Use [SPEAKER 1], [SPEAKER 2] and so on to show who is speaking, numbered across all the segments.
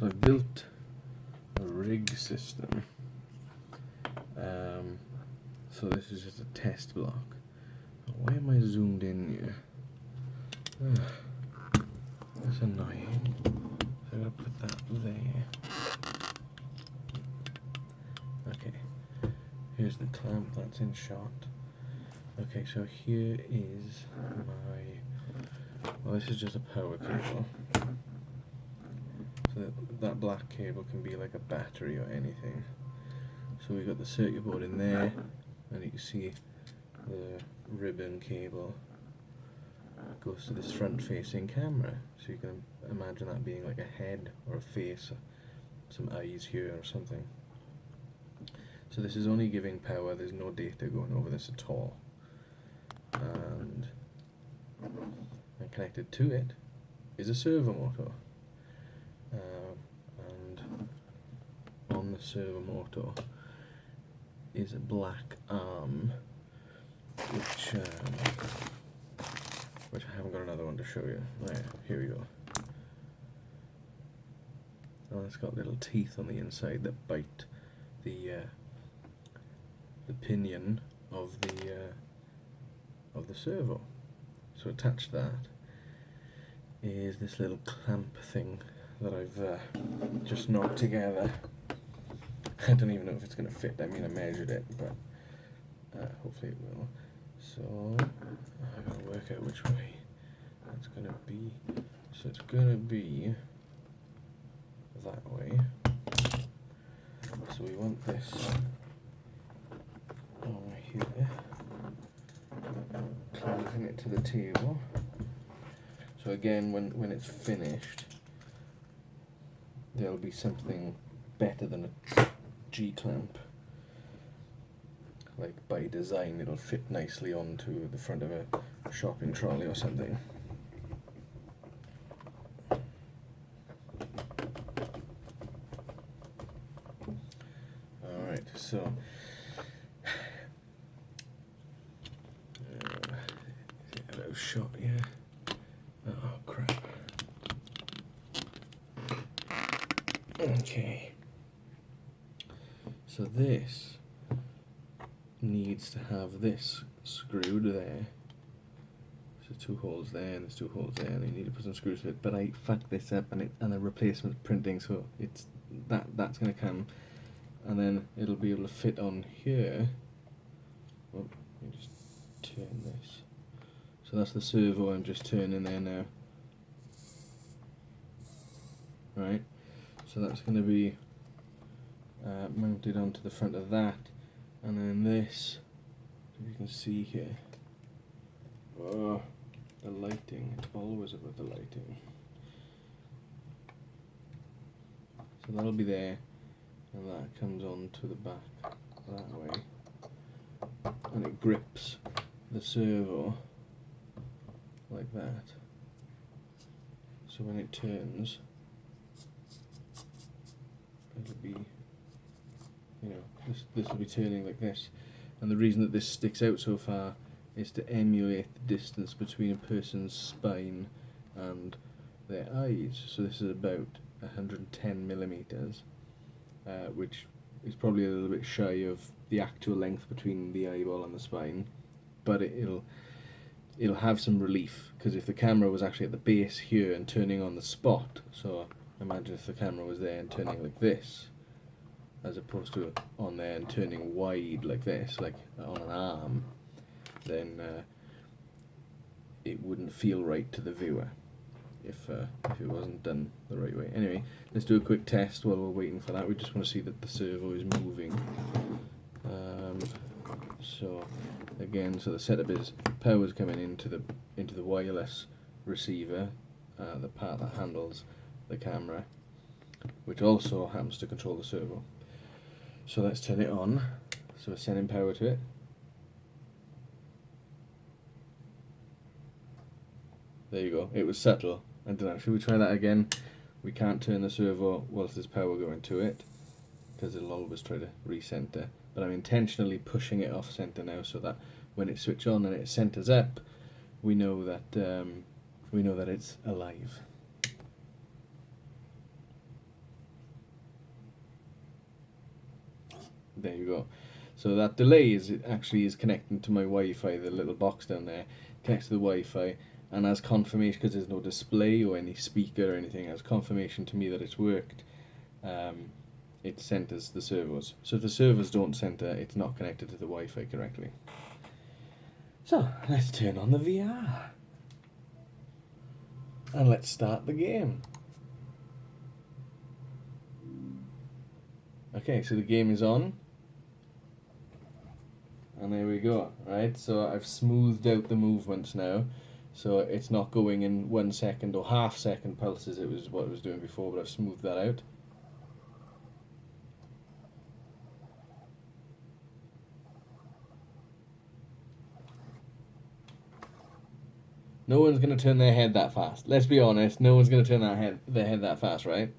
[SPEAKER 1] So I built a rig system. So this is just a test block. Why am I zoomed in here? That's annoying. So I'm gonna put that there. Okay. Here's the clamp that's in shot. Okay, so here is my. Well, this is just a power cable. So that black cable can be like a battery or anything. So we've got the circuit board in there, and you can see the ribbon cable goes to this front-facing camera. So you can imagine that being like a head or a face, or some eyes here or something. So this is only giving power. There's no data going over this at all. And connected to it is a servo motor. And on the servo motor is a black arm, which I haven't got another one to show you. Right, here we go. Oh, it's got little teeth on the inside that bite the pinion of the servo. So attached to that is this little clamp thing that I've just knocked together. I don't even know if it's going to fit. I mean, I measured it, but hopefully it will. So I've got to work out which way it's going to be. So it's going to be that way. So we want this over here, clamping it to the table. So again, when it's finished, there'll be something better than a G-clamp. Like by design, it'll fit nicely onto the front of a shopping trolley or something. Alright, so out of shot, yeah. Oh crap. Okay. So this needs to have this screwed there. So 2 holes there and there's 2 holes there, and you need to put some screws to it. But I fucked this up, and a replacement printing, so it's that's gonna come, and then it'll be able to fit on here. Oh, let me just turn this. So that's the servo I'm just turning there now. Right. So that's gonna be mounted onto the front of that, and then this, if you can see here, oh, the lighting, it's always about the lighting. So that'll be there, and that comes on to the back that way, and it grips the servo like that. So when it turns, it'll be, this will be turning like this. And the reason that this sticks out so far is to emulate the distance between a person's spine and their eyes. So this is about 110 millimeters, which is probably a little bit shy of the actual length between the eyeball and the spine, but it'll have some relief, because if the camera was actually at the base here and turning on the spot, so imagine if the camera was there and turning like this, as opposed to on there and turning wide like this, like on an arm, then it wouldn't feel right to the viewer if it wasn't done the right way. Anyway, let's do a quick test while we're waiting for that. We just want to see that the servo is moving. So again, so the setup is power's coming into the wireless receiver, the part that handles the camera, which also happens to control the servo. So let's turn it on. So we're sending power to it. There you go. It was subtle. I don't know. Should we try that again? We can't turn the servo whilst there's power going to it, because it'll always try to recenter. But I'm intentionally pushing it off center now, so that when it switches on and it centers up, we know that it's alive. There you go. So that delay is connecting to my Wi-Fi, the little box down there, connects to the Wi-Fi, and as confirmation, because there's no display or any speaker or anything, as confirmation to me that it's worked, it centers the servos. So if the servos don't center, it's not connected to the Wi-Fi correctly. So let's turn on the VR. And let's start the game. Okay, so the game is on. And there we go, right? So I've smoothed out the movements now. So it's not going in 1 second or half second pulses, it was what it was doing before, but I've smoothed that out. No one's going to turn their head that fast. Let's be honest, no one's going to turn their head that fast, right?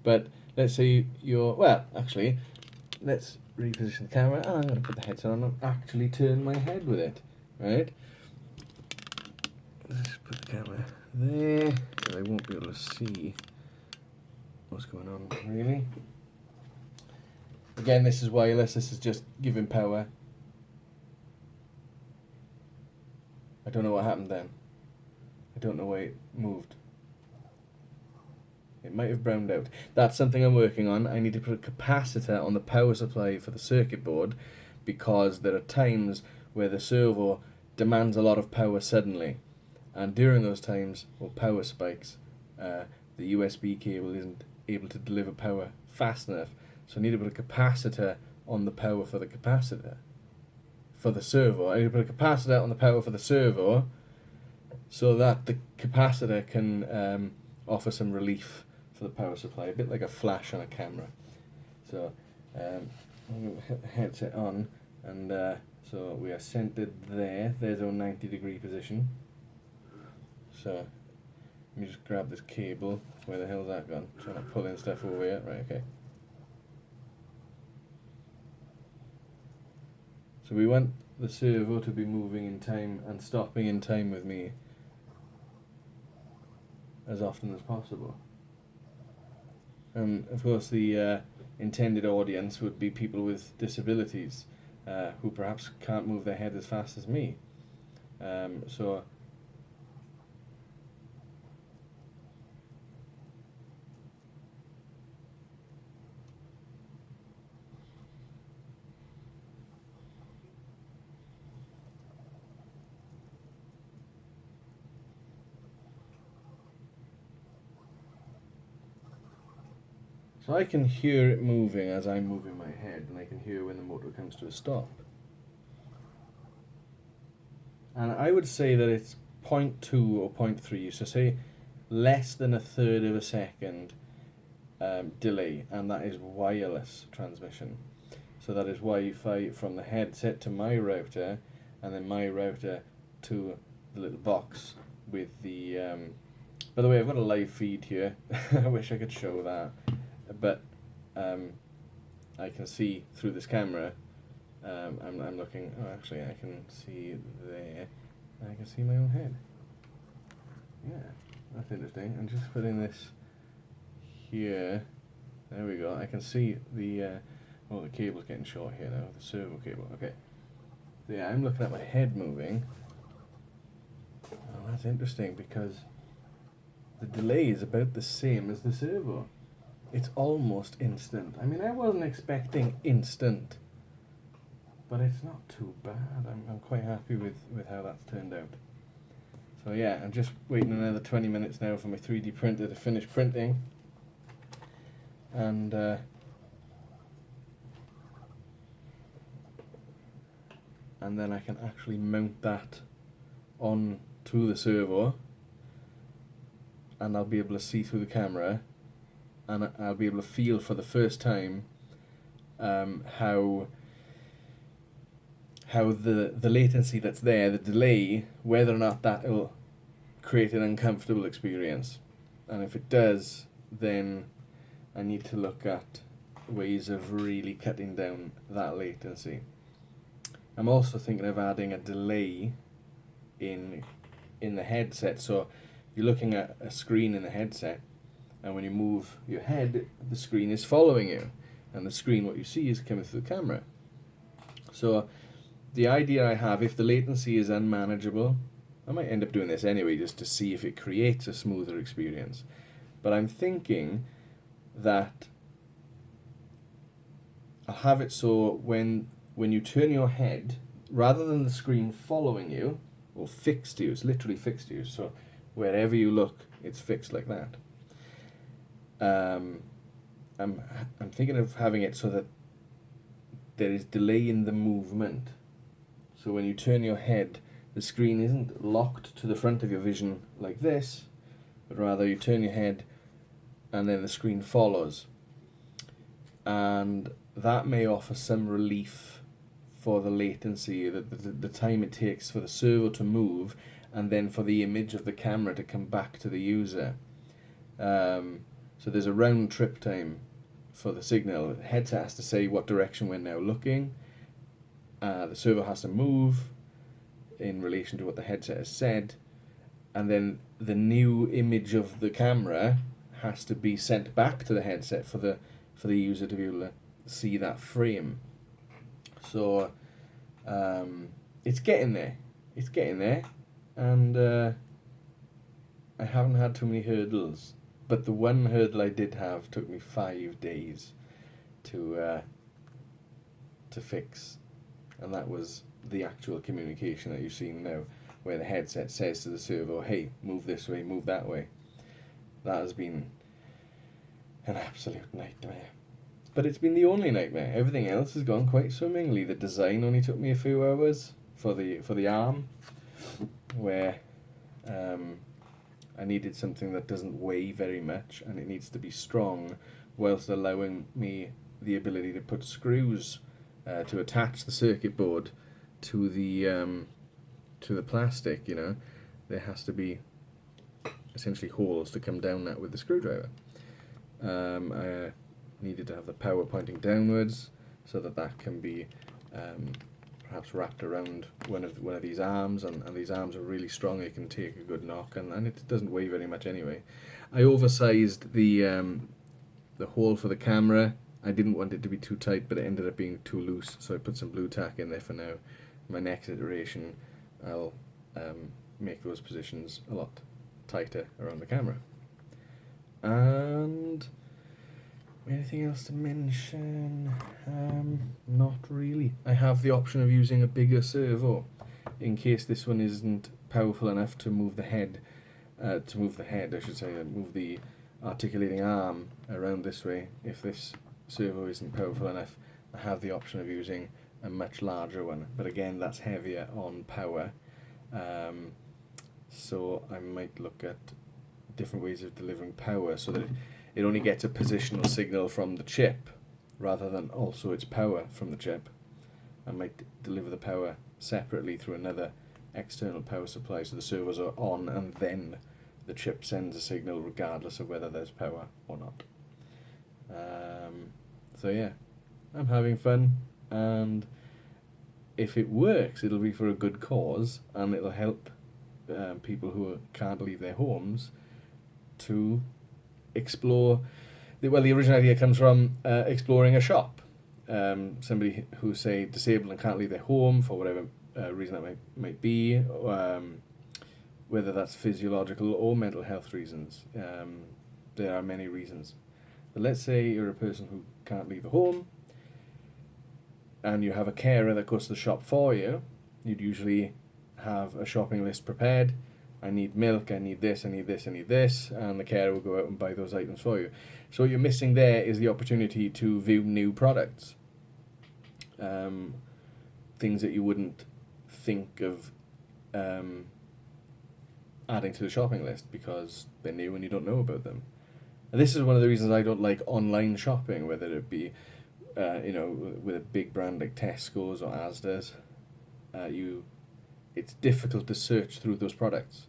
[SPEAKER 1] But let's say you're, well, actually, let's reposition the camera, and I'm going to put the headset on and actually turn my head with it, right? Let's put the camera there, because I won't be able to see what's going on, really. Again, this is wireless, this is just giving power. I don't know what happened then. I don't know why it moved. It might have browned out. That's something I'm working on. I need to put a capacitor on the power supply for the circuit board, because there are times where the servo demands a lot of power suddenly, and during those times, or power spikes, the USB cable isn't able to deliver power fast enough. So I need to put a capacitor on the power for the capacitor for the servo. I need to put a capacitor on the power for the servo, so that the capacitor can offer some relief for the power supply, a bit like a flash on a camera. So I'm going to hit the headset on, and so we are centered there. There's our 90-degree position. So let me just grab this cable. Where the hell's that gone? Trying to pull in stuff over here. Right, okay. So we want the servo to be moving in time and stopping in time with me as often as possible. And of course the intended audience would be people with disabilities who perhaps can't move their head as fast as me. So I can hear it moving as I'm moving my head, and I can hear when the motor comes to a stop. And I would say that it's 0.2 or 0.3, so say less than a third of a second delay, and that is wireless transmission. So that is Wi-Fi from the headset to my router, and then my router to the little box with the... by the way, I've got a live feed here. I wish I could show that. But I can see through this camera. I'm looking. Oh, actually, I can see there. I can see my own head. Yeah, that's interesting. I'm just putting this here. There we go. I can see the. Oh, the cable's getting short here now. The servo cable. Okay. So yeah, I'm looking at my head moving. Oh, that's interesting, because the delay is about the same as the servo. It's almost instant. I mean, I wasn't expecting instant, but it's not too bad. I'm quite happy with how that's turned out. So yeah, I'm just waiting another 20 minutes now for my 3D printer to finish printing, and then I can actually mount that on to the servo, and I'll be able to see through the camera, and I'll be able to feel for the first time how the latency that's there, the delay, whether or not that will create an uncomfortable experience. And if it does, then I need to look at ways of really cutting down that latency. I'm also thinking of adding a delay in the headset. So you're looking at a screen in the headset, and when you move your head, the screen is following you, and the screen, what you see, is coming through the camera. So the idea I have, if the latency is unmanageable, I might end up doing this anyway just to see if it creates a smoother experience. But I'm thinking that I'll have it so when you turn your head, rather than the screen following you, or fixed to you, it's literally fixed to you, so wherever you look, it's fixed like that. I'm thinking of having it so that there is delay in the movement. So when you turn your head, the screen isn't locked to the front of your vision like this, but rather you turn your head and then the screen follows. And that may offer some relief for the latency, the time it takes for the servo to move and then for the image of the camera to come back to the user. So there's a round trip time for the signal. The headset has to say what direction we're now looking. The servo has to move in relation to what the headset has said, and then the new image of the camera has to be sent back to the headset for the user to be able to see that frame. So it's getting there. It's getting there, and I haven't had too many hurdles. But the one hurdle I did have took me 5 days to fix, and that was the actual communication that you've seen now, where the headset says to the servo, "Hey, move this way, move that way." That has been an absolute nightmare. But it's been the only nightmare. Everything else has gone quite swimmingly. The design only took me a few hours for the arm, where I needed something that doesn't weigh very much, and it needs to be strong, whilst allowing me the ability to put screws to attach the circuit board to the plastic. You know, there has to be essentially holes to come down that with the screwdriver. I needed to have the power pointing downwards so that can be perhaps wrapped around one of these arms, and these arms are really strong. It can take a good knock, and it doesn't weigh very much anyway. I oversized the hole for the camera. I didn't want it to be too tight, but it ended up being too loose, so I put some blue tack in there for now. My next iteration, I'll make those positions a lot tighter around the camera. And anything else to mention? Not really. I have the option of using a bigger servo in case this one isn't powerful enough to move the head. Move the articulating arm around this way. If this servo isn't powerful enough, I have the option of using a much larger one. But again, that's heavier on power. So I might look at different ways of delivering power so that it only gets a positional signal from the chip rather than also its power from the chip. I might deliver the power separately through another external power supply, so the servos are on and then the chip sends a signal regardless of whether there's power or not. So yeah, I'm having fun, and if it works, it'll be for a good cause, and it'll help people who can't leave their homes to explore. The original idea comes from exploring a shop. Somebody who's, say, disabled and can't leave their home for whatever reason that might be, whether that's physiological or mental health reasons. There are many reasons. But let's say you're a person who can't leave the home, and you have a carer that goes to the shop for you. You'd usually have a shopping list prepared. I need milk, I need this, I need this, I need this, and the carer will go out and buy those items for you. So what you're missing there is the opportunity to view new products. Things that you wouldn't think of adding to the shopping list because they're new and you don't know about them. And this is one of the reasons I don't like online shopping, whether it be with a big brand like Tesco's or Asda's. It's difficult to search through those products,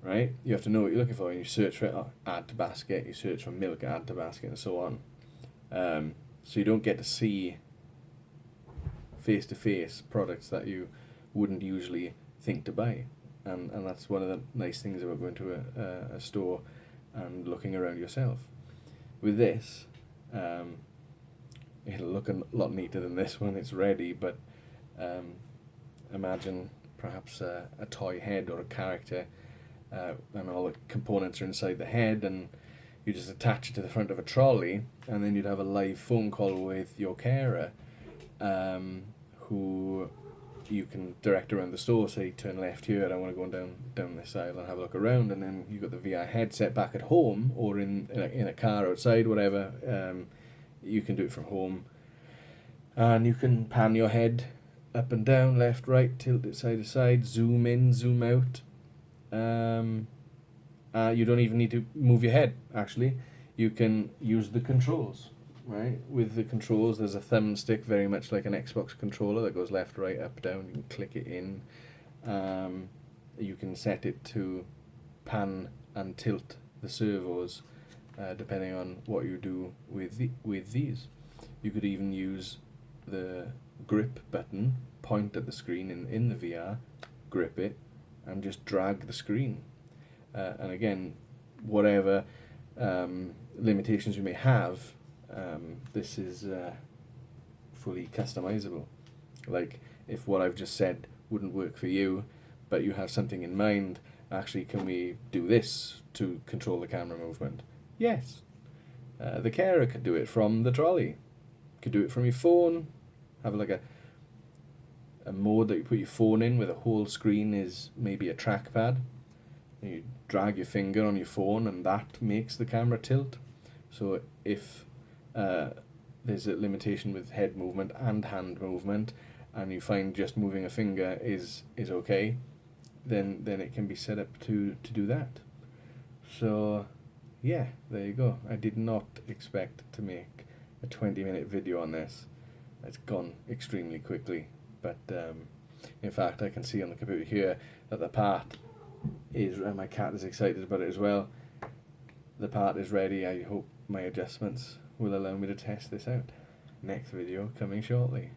[SPEAKER 1] right? You have to know what you're looking for, and you search for add to basket, you search for milk, add to basket, and so on. So you don't get to see face-to-face products that you wouldn't usually think to buy. And that's one of the nice things about going to a store and looking around yourself. With this, it'll look a lot neater than this when it's ready, but imagine perhaps a toy head or a character, and all the components are inside the head, and you just attach it to the front of a trolley, and then you'd have a live phone call with your carer, who you can direct around the store, say turn left here, I want to go down this aisle and have a look around, and then you've got the VR headset back at home or in a car outside, whatever. You can do it from home, and you can pan your head up and down, left, right, tilt it side to side, zoom in, zoom out. You don't even need to move your head, actually. You can use the controls, right? With the controls, there's a thumbstick, very much like an Xbox controller, that goes left, right, up, down. You can click it in. You can set it to pan and tilt the servos, depending on what you do with these. You could even use the grip button, point at the screen in the VR, grip it, and just drag the screen. And again, whatever limitations you may have, this is fully customizable. Like, if what I've just said wouldn't work for you, but you have something in mind, actually, can we do this to control the camera movement? Yes. The carer could do it from the trolley. Could do it from your phone. Have like a mode that you put your phone in where the whole screen is maybe a trackpad. And you drag your finger on your phone and that makes the camera tilt. So if there's a limitation with head movement and hand movement, and you find just moving a finger is okay, then it can be set up to do that. So yeah, there you go. I did not expect to make a 20-minute video on this. It's gone extremely quickly, but in fact I can see on the computer here that the part is, and my cat is excited about it as well, the part is ready. I hope my adjustments will allow me to test this out. Next video coming shortly.